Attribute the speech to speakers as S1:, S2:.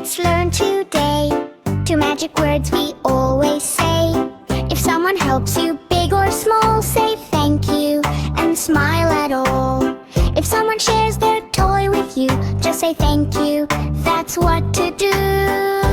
S1: let's learn today. Two magic words we always say. If someone helps you, big or small, say thank you and smile at all. If someone shares their toy with you, just say thank you, that's what to do.